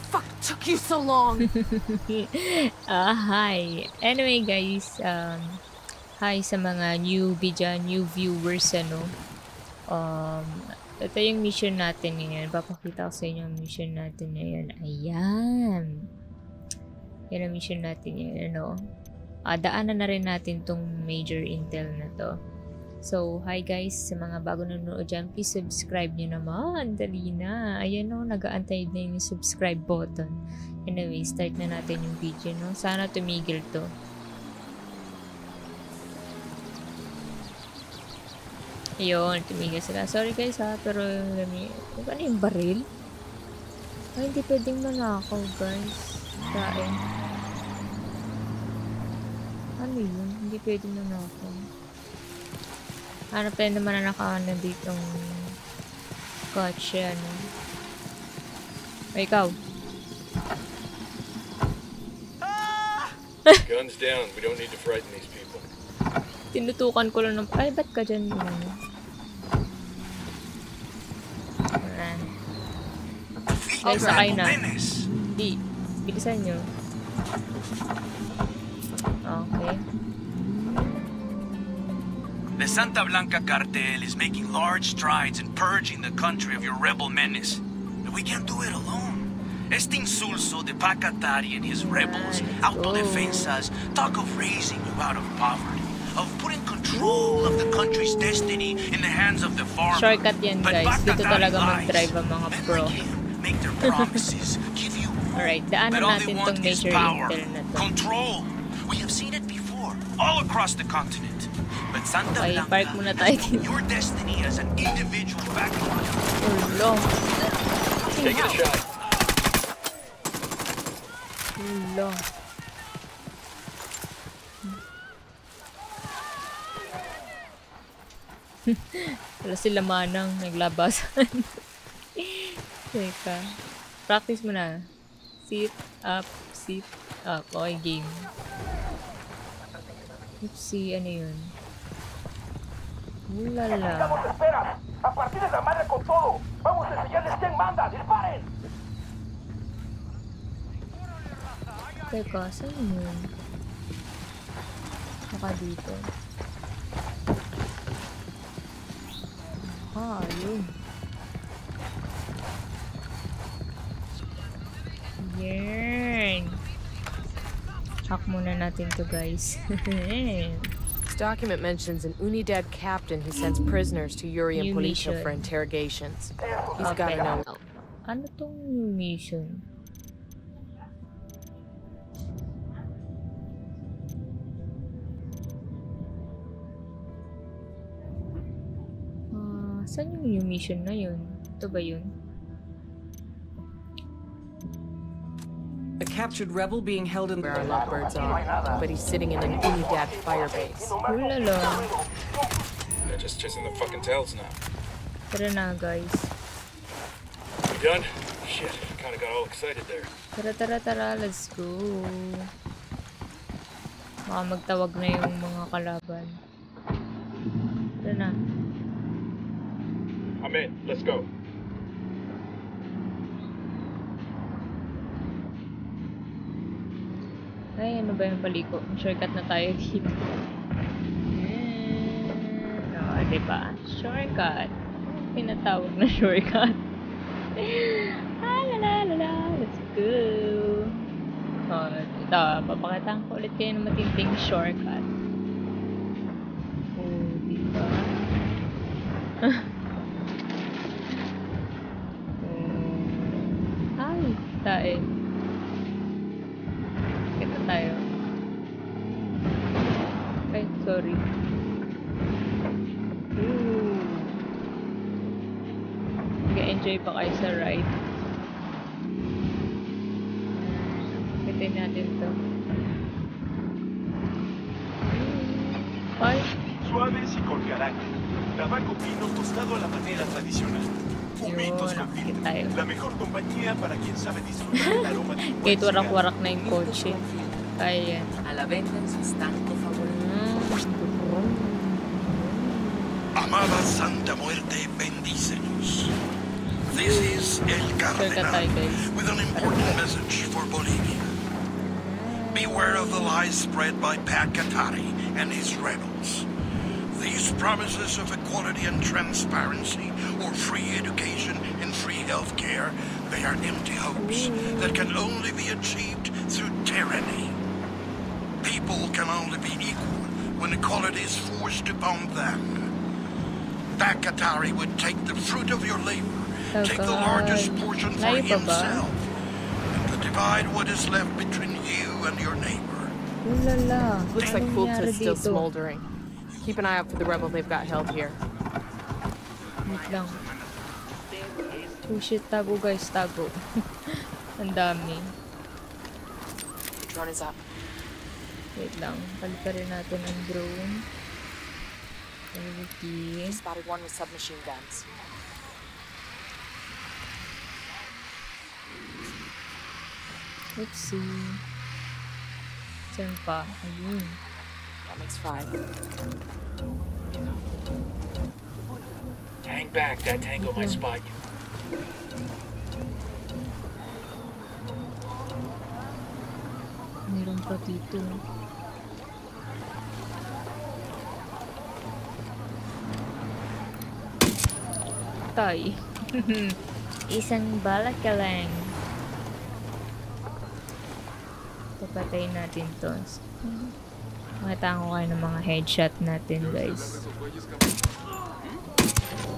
Fuck took you so long. Hi. Anyway guys, hi sa mga newbie dyan, new viewers ano. Ito yung mission natin ngayon. Papakita ko sa inyo ang mission natin ngayon. Ayan. Yan ang mission natin ngayon, ano. Daanan na rin natin tong major intel na to. So, hi guys, sa mga bago nanonood dyan, please subscribe nyo naman. Dali na. Ayan o, nag-aantay na yung subscribe button. Anyway, start na natin yung video, no? Sana tumigil to. Ayun, tumigil sila. Sorry guys ha, pero ano yung baril? Ay, hindi pwedeng manakaw guys. Kain. Ano yun? Hindi pwedeng manakaw. Hanap tayo naman na nakaano ditong kotse, ano. Ay, ikaw. Guns down. We don't need to frighten these people. Tinutukan ko lang ng... Ay, ba't ka dyan? Ano? Ayan. Guys, sakay na. Hindi. Bilisan nyo. Okay. The Santa Blanca cartel is making large strides in purging the country of your rebel menace. But we can't do it alone. Este insulso de Pacatari and his rebels, autodefensas, talk of raising you out of poverty, of putting control of the country's destiny in the hands of the farmer. Shortcut yan guys. Dito talaga mag-drive ang mga pro. Make their promises, give you alright, daanan natin tong major intel na to. Control. We have seen it before, all across the continent. But Santa Okay, Blanca, park muna tayo dito. your destiny as an individual background. Ulo. Taking a shot. Ulo. Wala sila manang naglabasan. Teka. Practice mo na. Sit up, sit up. Okay, game. Oopsie, ano yun? Ulala. A partir de la madre con todo. Vamos a enseñarles quién manda. ¡Disparen! Teka, saan yun? Baka dito. Yun. Yan. Hack muna natin to guys. This document mentions an Unidad captain who sends prisoners to Yuri and Polito for interrogations. He's gotta know. Ano tong new mission? Saan yung new mission na yun? Ito ba yun? A captured rebel being held in where our lovebirds are, but he's sitting in an Unidad firebase. Ulala. They're just chasing the fucking tails now. Tara na guys. You done? Shit, kinda got all excited there. Tara. Let's go. Baka magtawag na yung mga kalaban. Tara na. I'm in. Let's go. Ay, ano ba yung paliko? Shortcut na tayo dito. Diba? Shortcut. Pinatawag na shortcut. Let's go. Ito. Papakitaan ko ulit kayo ng matinding shortcut. Diba? Ay, tayo. Kita tayo. Ay, sorry. Mag-enjoy pa kayo sa ride. Kitin natin to. Ay. Suaves y con carácter. Tabaco pino tostado a la manera tradicional. Humitos con filtro. La mejor compañía para quien sabe disfrutar el aroma de kahit warak-warak na yung kotse. Kaya yan. A la venta en su estanco favorito. Amada Santa Muerte, bendícenos. This is El Cardenal with an important message for Bolivia. Beware of the lies spread by Pat Katari and his rebels. These promises of equality and transparency, or free education and free health care, they are empty hopes that can only be achieved through tyranny. People can only be equal when equality is forced upon them. Pat Katari would take the fruit of your labor, take the largest portion for himself, and divide what is left between you and your neighbor. Looks like Fulta's still smoldering. Keep an eye out for the rebel they've got held here. Wait lang. Oh shit, tago guys, tago. Ang dami. Drone is up. Wait lang, paliparin natin ang drone. Okay. Spotted one with submachine guns. Oopsie. Saan pa? Ayun. That makes 5. Hang back, that tango might spot you. Meron pa dito. Tay. Isang bala ka lang. Papatayin natin to. Makita ko kayo ng mga headshot natin, guys.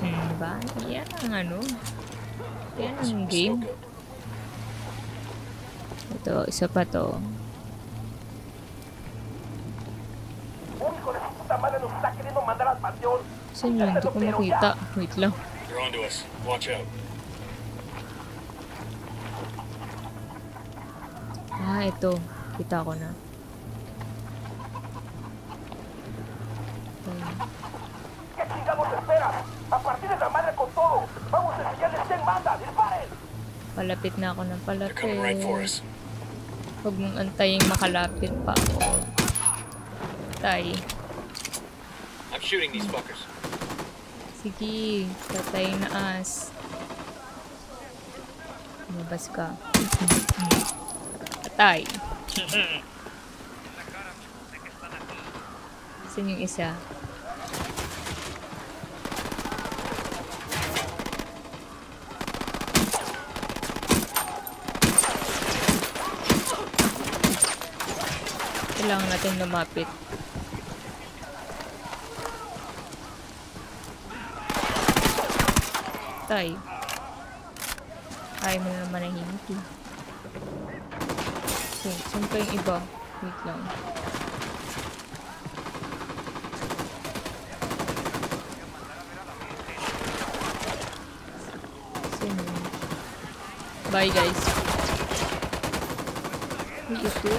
Diba? Yan ang ano. Yan ang game. Ito, isa pa to. Saan yun? Hindi ko makita. Wait lang. They're onto us. Watch out. Ah, ito. Kita ko na. ¿Qué chingados esperas? A partir de la madre con todo. Vamos a enseñarles quién manda. ¡Disparen! Palapit na ako ng They're coming right for palapit. us. Huwag mong antaying makalapit pa ako. Tay. I'm shooting these fuckers. Sige, tatay na as. Lumabas ka. Patay. Saan yung isa? Kailangan natin lumapit. Tay. Ayaw mo na manahimik eh. Okay, saan pa yung iba? Wait lang. Saan yun? Bye guys. Uy, ito.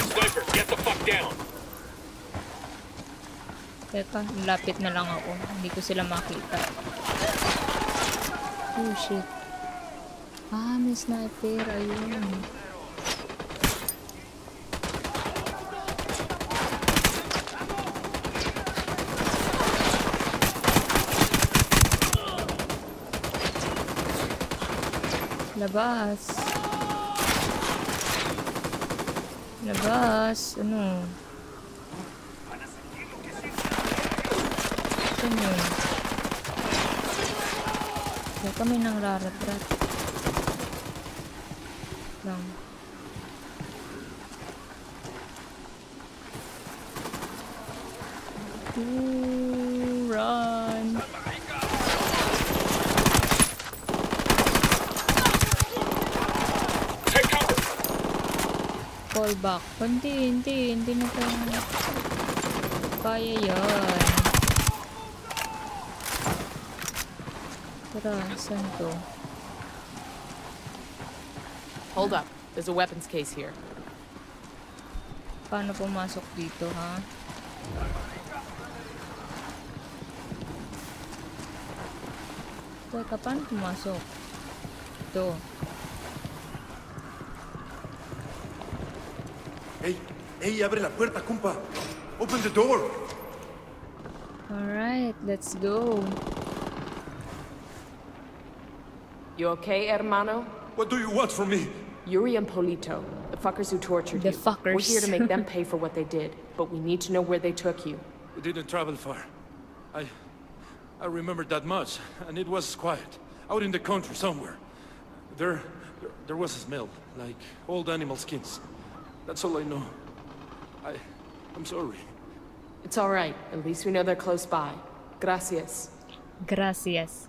Sniper, get the fuck down! Teka, lapit na lang ako. Hindi ko sila makita. Oh shit. Ah, may sniper. Ayun. Labas. Labas. Ano? Saan yun? Kaya kami nang rarat-rat. Lang. Run! Take cover! Fall back. Hindi na tayo. Kaya yan. Tara, saan to? Hold up. There's a weapons case here. Paano pumasok dito, ha? Teka, paano pumasok? Ito. Hey, abre la puerta, compa. Open the door. Alright, let's go. You okay, hermano? What do you want from me? Yuri and Polito, the fuckers who tortured The you. fuckers. We're here to make them pay for what they did, but we need to know where they took you. We didn't travel far. I remember that much, and it was quiet. Out in the country somewhere. There was a smell, like old animal skins. That's all I know. I'm sorry. It's all right. At least we know they're close by. Gracias. Gracias.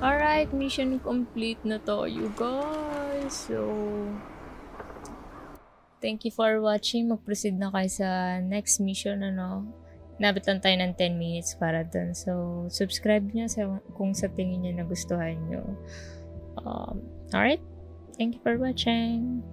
Alright, mission complete na to, you guys. So, thank you for watching. Mag-proceed na kayo sa next mission, ano. Nabot lang tayo ng 10 minutes para dun. So, subscribe nyo kung sa tingin nyo nagustuhan nyo. Alright, thank you for watching.